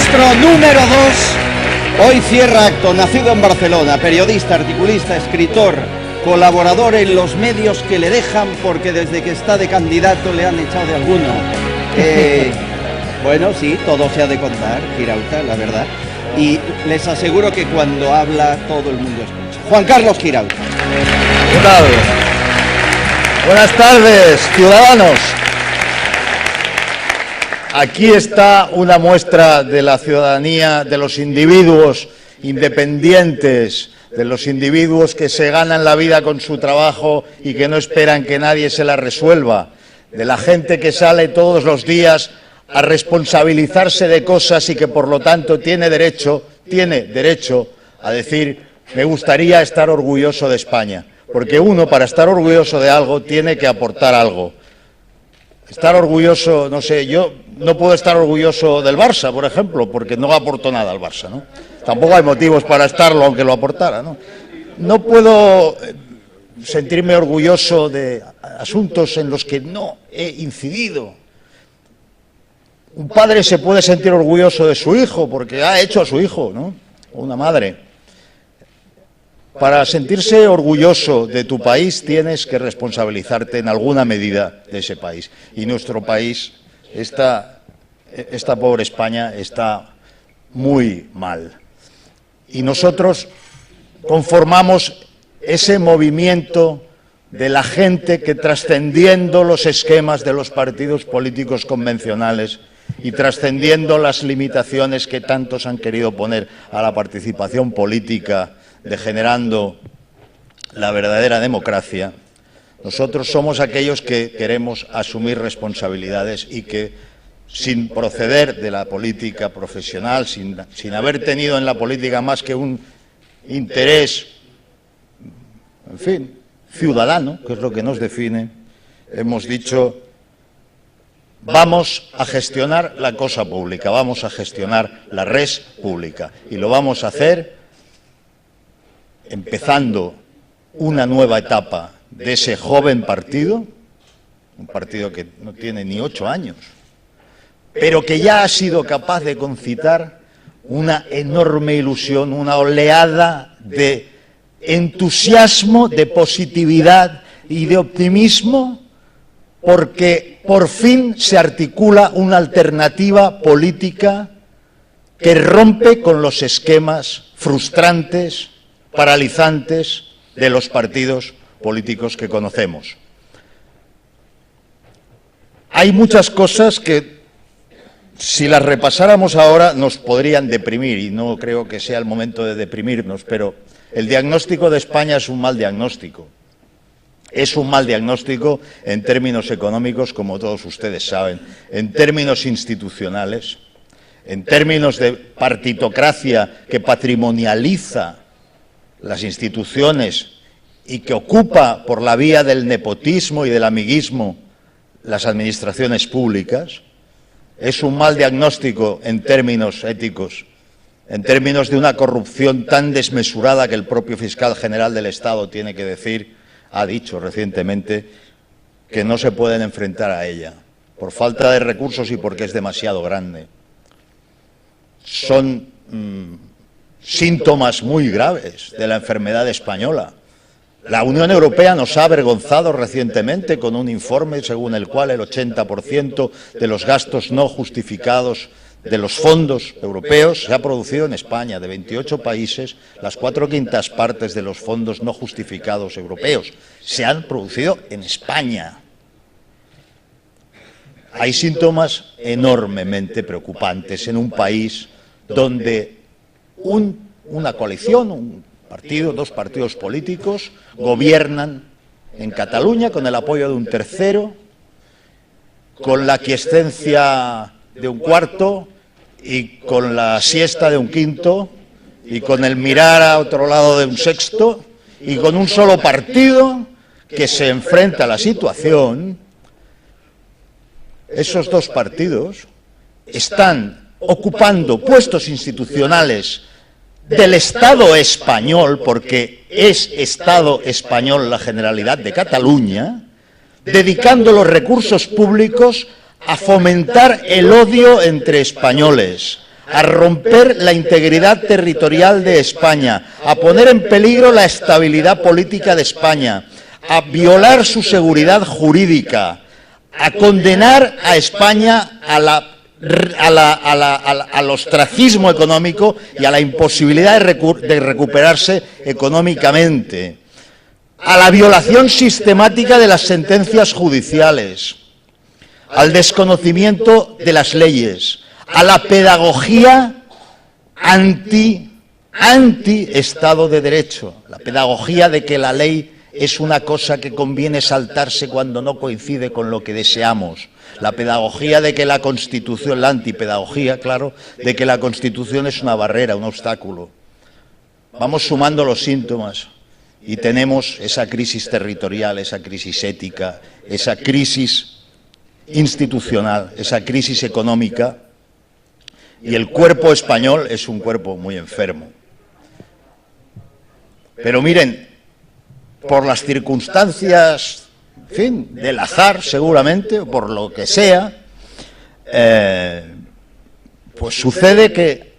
Nuestro número 2 hoy cierra acto, nacido en Barcelona, periodista, articulista, escritor, colaborador en los medios que le dejan porque desde que está de candidato le han echado de alguno. Bueno, sí, todo se ha de contar, Girauta, la verdad. Y les aseguro que cuando habla todo el mundo escucha. Juan Carlos Girauta. ¿Qué tal? Buenas tardes, ciudadanos. Aquí está una muestra de la ciudadanía, de los individuos independientes, de los individuos que se ganan la vida con su trabajo y que no esperan que nadie se la resuelva, de la gente que sale todos los días a responsabilizarse de cosas y que por lo tanto tiene derecho a decir: me gustaría estar orgulloso de España, porque uno, para estar orgulloso de algo, tiene que aportar algo. Estar orgulloso, no sé, yo no puedo estar orgulloso del Barça, por ejemplo, porque no aportó nada al Barça, ¿no? Tampoco hay motivos para estarlo, aunque lo aportara, ¿no? No puedo sentirme orgulloso de asuntos en los que no he incidido. Un padre se puede sentir orgulloso de su hijo porque ha hecho a su hijo, ¿no? O una madre. Para sentirse orgulloso de tu país tienes que responsabilizarte en alguna medida de ese país. Y nuestro país, esta pobre España, está muy mal. Y nosotros conformamos ese movimiento de la gente que, trascendiendo los esquemas de los partidos políticos convencionales y trascendiendo las limitaciones que tantos han querido poner a la participación política, degenerando la verdadera democracia, nosotros somos aquellos que queremos asumir responsabilidades y que, sin proceder de la política profesional, sin haber tenido en la política más que un interés, en fin, ciudadano, que es lo que nos define, hemos dicho: vamos a gestionar la cosa pública, vamos a gestionar la res pública, y lo vamos a hacer empezando una nueva etapa de ese joven partido, un partido que no tiene ni 8 años, pero que ya ha sido capaz de concitar una enorme ilusión, una oleada de entusiasmo, de positividad y de optimismo, porque por fin se articula una alternativa política que rompe con los esquemas frustrantes, paralizantes de los partidos políticos que conocemos. Hay muchas cosas que, si las repasáramos ahora, nos podrían deprimir, y no creo que sea el momento de deprimirnos, pero el diagnóstico de España es un mal diagnóstico. Es un mal diagnóstico en términos económicos, como todos ustedes saben, en términos institucionales, en términos de partitocracia que patrimonializa las instituciones y que ocupa por la vía del nepotismo y del amiguismo las administraciones públicas. Es un mal diagnóstico en términos éticos, en términos de una corrupción tan desmesurada que el propio fiscal general del Estado ha dicho recientemente que no se pueden enfrentar a ella, por falta de recursos y porque es demasiado grande. Son síntomas muy graves de la enfermedad española. La Unión Europea nos ha avergonzado recientemente con un informe según el cual el 80% de los gastos no justificados de los fondos europeos se ha producido en España. De 28 países, las 4/5 partes de los fondos no justificados europeos se han producido en España. Hay síntomas enormemente preocupantes en un país donde una coalición, un partido, 2 partidos políticos gobiernan en Cataluña con el apoyo de un tercero, con la aquiescencia de un cuarto y con la siesta de un quinto y con el mirar a otro lado de un sexto, y con un solo partido que se enfrenta a la situación. Esos 2 partidos están ocupando puestos institucionales del Estado español, porque es Estado español la Generalidad de Cataluña, dedicando los recursos públicos a fomentar el odio entre españoles, a romper la integridad territorial de España, a poner en peligro la estabilidad política de España, a violar su seguridad jurídica, a condenar a España al ostracismo económico y a la imposibilidad de recuperarse económicamente, a la violación sistemática de las sentencias judiciales, al desconocimiento de las leyes, a la pedagogía anti-Estado de Derecho, la pedagogía de que la ley es una cosa que conviene saltarse cuando no coincide con lo que deseamos, la pedagogía de que la Constitución, la antipedagogía, claro, de que la Constitución es una barrera, un obstáculo. Vamos sumando los síntomas y tenemos esa crisis territorial, esa crisis ética, esa crisis institucional, esa crisis económica, y el cuerpo español es un cuerpo muy enfermo. Pero miren, por las circunstancias, en fin, del azar seguramente, o por lo que sea, pues sucede que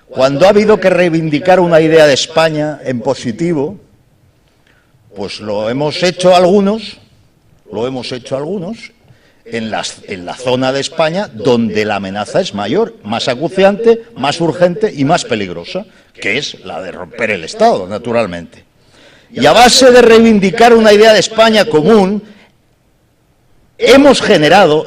cuando ha habido que reivindicar una idea de España en positivo, pues lo hemos hecho algunos en la zona de España donde la amenaza es mayor, más acuciante, más urgente y más peligrosa, que es la de romper el Estado, naturalmente. Y a base de reivindicar una idea de España común, hemos generado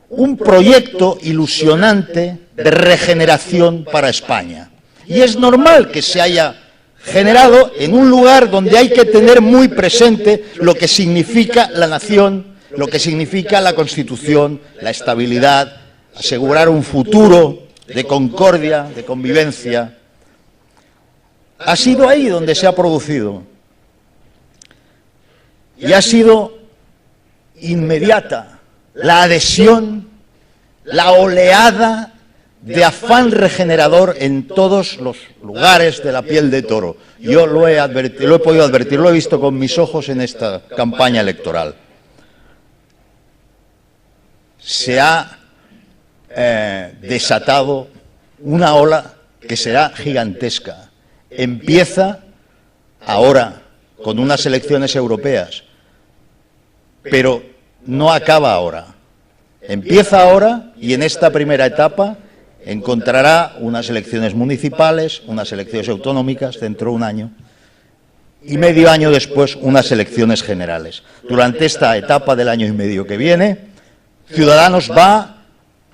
un proyecto ilusionante de regeneración para España. Y es normal que se haya generado en un lugar donde hay que tener muy presente lo que significa la nación, lo que significa la Constitución, la estabilidad, asegurar un futuro de concordia, de convivencia. Ha sido ahí donde se ha producido. Y ha sido inmediata la adhesión, la oleada de afán regenerador en todos los lugares de la piel de toro. Yo lo he podido advertir, lo he visto con mis ojos en esta campaña electoral. Se ha desatado una ola que será gigantesca. Empieza ahora con unas elecciones europeas, pero no acaba ahora. Empieza ahora y en esta primera etapa encontrará unas elecciones municipales, unas elecciones autonómicas dentro de un año y medio año después unas elecciones generales. Durante esta etapa del año y medio que viene, Ciudadanos va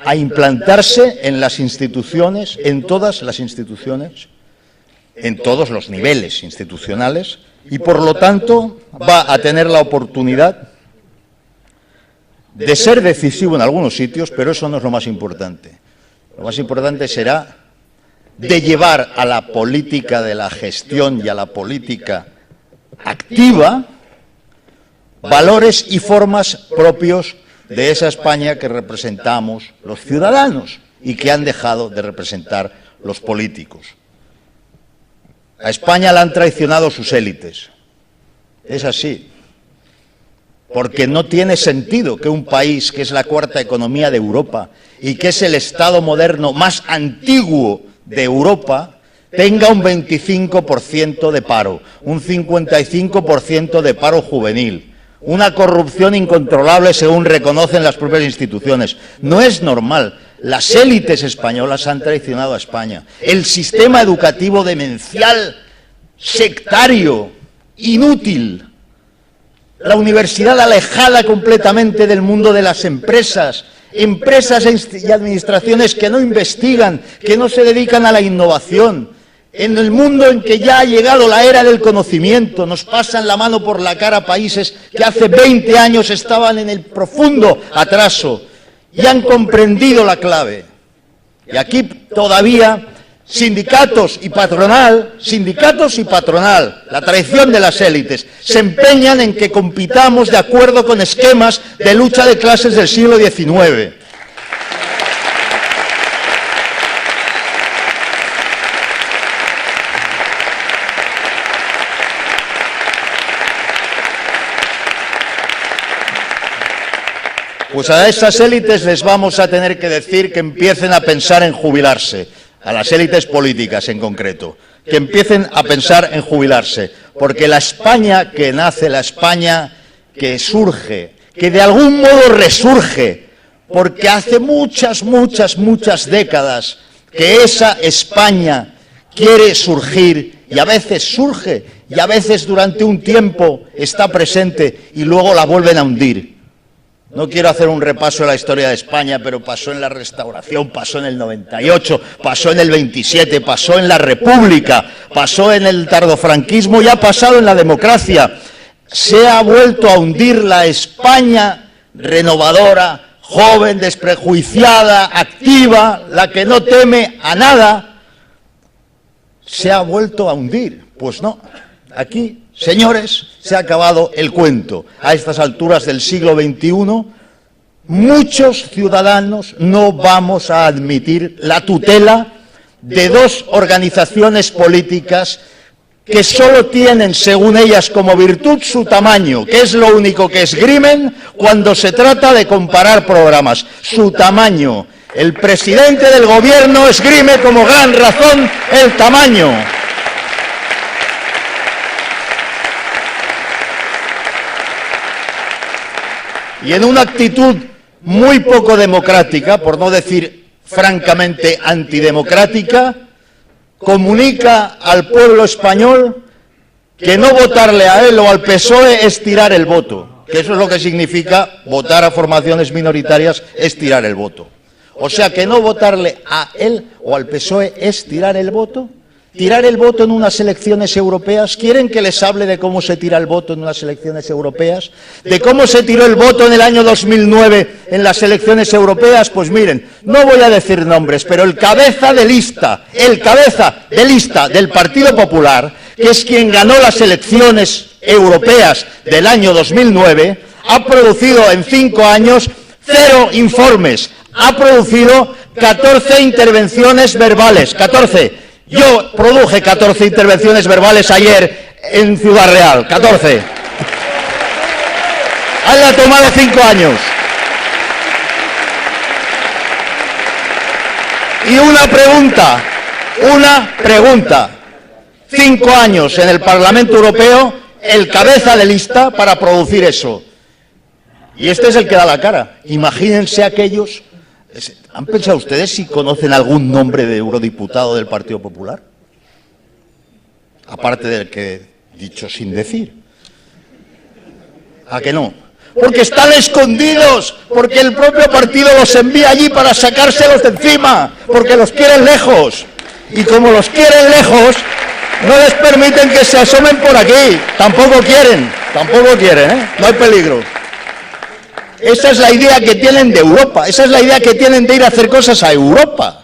a implantarse en las instituciones, en todas las instituciones, en todos los niveles institucionales y por lo tanto va a tener la oportunidad de ser decisivo en algunos sitios, pero eso no es lo más importante. Lo más importante será de llevar a la política de la gestión y a la política activa valores y formas propios de esa España que representamos los ciudadanos y que han dejado de representar los políticos. A España la han traicionado sus élites. Es así. Porque no tiene sentido que un país que es la cuarta economía de Europa y que es el Estado moderno más antiguo de Europa tenga un 25% de paro, un 55% de paro juvenil, una corrupción incontrolable según reconocen las propias instituciones. No es normal. Las élites españolas han traicionado a España. El sistema educativo demencial, sectario, inútil. La universidad alejada completamente del mundo de las empresas, empresas y administraciones que no investigan, que no se dedican a la innovación. En el mundo en que ya ha llegado la era del conocimiento, nos pasan la mano por la cara países que hace 20 años estaban en el profundo atraso y han comprendido la clave. Y aquí todavía sindicatos y patronal, la traición de las élites, se empeñan en que compitamos de acuerdo con esquemas de lucha de clases del siglo XIX. Pues a esas élites les vamos a tener que decir que empiecen a pensar en jubilarse, a las élites políticas en concreto, que empiecen a pensar en jubilarse, porque la España que nace, la España que surge, que de algún modo resurge, porque hace muchas décadas que esa España quiere surgir y a veces surge y a veces durante un tiempo está presente y luego la vuelven a hundir. No quiero hacer un repaso de la historia de España, pero pasó en la Restauración, pasó en el 98, pasó en el 27, pasó en la República, pasó en el tardofranquismo y ha pasado en la democracia. Se ha vuelto a hundir la España renovadora, joven, desprejuiciada, activa, la que no teme a nada. Se ha vuelto a hundir. Pues no, aquí... Señores, se ha acabado el cuento. A estas alturas del siglo XXI, muchos ciudadanos no vamos a admitir la tutela de dos organizaciones políticas que solo tienen, según ellas, como virtud su tamaño, que es lo único que esgrimen cuando se trata de comparar programas. Su tamaño. El presidente del gobierno esgrime como gran razón el tamaño. Y en una actitud muy poco democrática, por no decir francamente antidemocrática, comunica al pueblo español que no votarle a él o al PSOE es tirar el voto, que eso es lo que significa votar a formaciones minoritarias, es tirar el voto. O sea que no votarle a él o al PSOE es tirar el voto. ¿Tirar el voto en unas elecciones europeas? ¿Quieren que les hable de cómo se tira el voto en unas elecciones europeas? ¿De cómo se tiró el voto en el año 2009 en las elecciones europeas? Pues miren, no voy a decir nombres, pero el cabeza de lista del Partido Popular, que es quien ganó las elecciones europeas del año 2009, ha producido en 5 años 0 informes, ha producido 14 intervenciones verbales, 14. Yo produje 14 intervenciones verbales ayer en Ciudad Real, 14. A él le ha tomado 5 años. Y una pregunta. 5 años en el Parlamento Europeo, el cabeza de lista para producir eso. Y este es el que da la cara. Imagínense aquellos... ¿Han pensado ustedes si conocen algún nombre de eurodiputado del Partido Popular? Aparte del que he dicho sin decir. ¿A que no? Porque están escondidos, porque el propio partido los envía allí para sacárselos de encima, porque los quieren lejos. Y como los quieren lejos, no les permiten que se asomen por aquí. Tampoco quieren, ¿eh? No hay peligro. Esa es la idea que tienen de Europa, esa es la idea que tienen de ir a hacer cosas a Europa.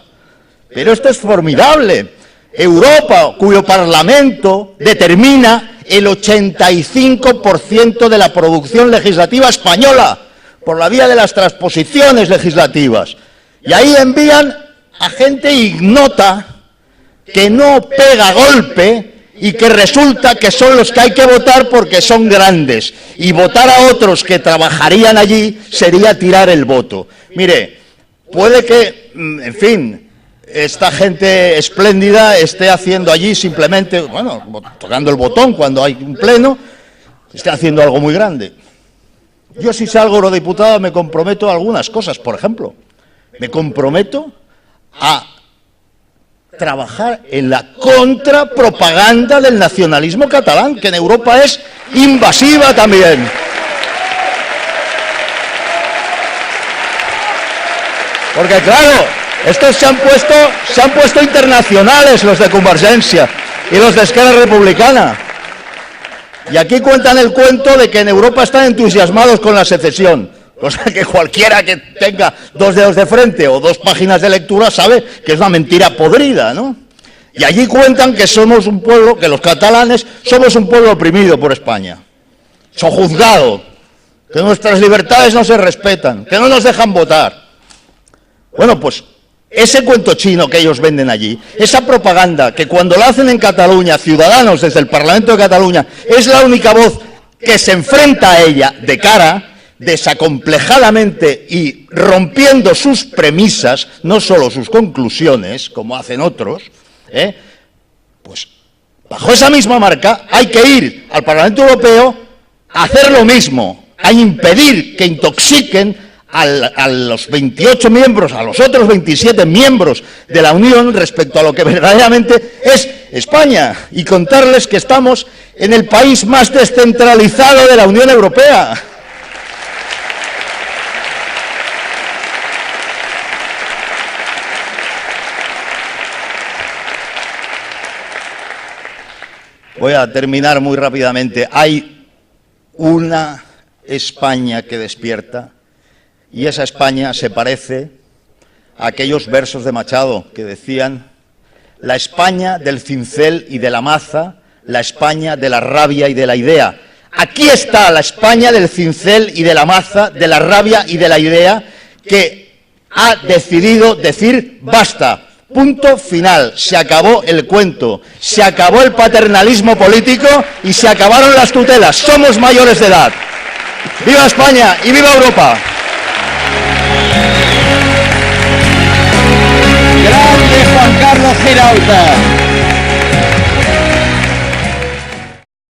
Pero esto es formidable. Europa, cuyo Parlamento determina el 85% de la producción legislativa española, por la vía de las transposiciones legislativas. Y ahí envían a gente ignota, que no pega golpe, y que resulta que son los que hay que votar porque son grandes. Y votar a otros que trabajarían allí sería tirar el voto. Mire, puede que, en fin, esta gente espléndida esté haciendo allí simplemente, bueno, tocando el botón cuando hay un pleno, esté haciendo algo muy grande. Yo si salgo eurodiputado me comprometo a algunas cosas, por ejemplo, me comprometo a trabajar en la contrapropaganda del nacionalismo catalán, que en Europa es invasiva también. Porque claro, estos se han puesto internacionales, los de Convergencia y los de Esquerra Republicana. Y aquí cuentan el cuento de que en Europa están entusiasmados con la secesión. O sea que cualquiera que tenga 2 dedos de frente o 2 páginas de lectura sabe que es una mentira podrida, ¿no? Y allí cuentan que somos un pueblo, que los catalanes somos un pueblo oprimido por España, sojuzgado, que nuestras libertades no se respetan, que no nos dejan votar. Bueno, pues ese cuento chino que ellos venden allí, esa propaganda que cuando la hacen en Cataluña, Ciudadanos desde el Parlamento de Cataluña, es la única voz que se enfrenta a ella de cara, desacomplejadamente y rompiendo sus premisas, no solo sus conclusiones, como hacen otros, pues bajo esa misma marca hay que ir al Parlamento Europeo a hacer lo mismo, a impedir que intoxiquen a los 28 miembros, a los otros 27 miembros de la Unión respecto a lo que verdaderamente es España, y contarles que estamos en el país más descentralizado de la Unión Europea. Voy a terminar muy rápidamente. Hay una España que despierta, y esa España se parece a aquellos versos de Machado que decían: la España del cincel y de la maza, la España de la rabia y de la idea. Aquí está la España del cincel y de la maza, de la rabia y de la idea, que ha decidido decir basta. Punto final, se acabó el cuento, se acabó el paternalismo político y se acabaron las tutelas. Somos mayores de edad. ¡Viva España y viva Europa! Grande Juan Carlos Girauta.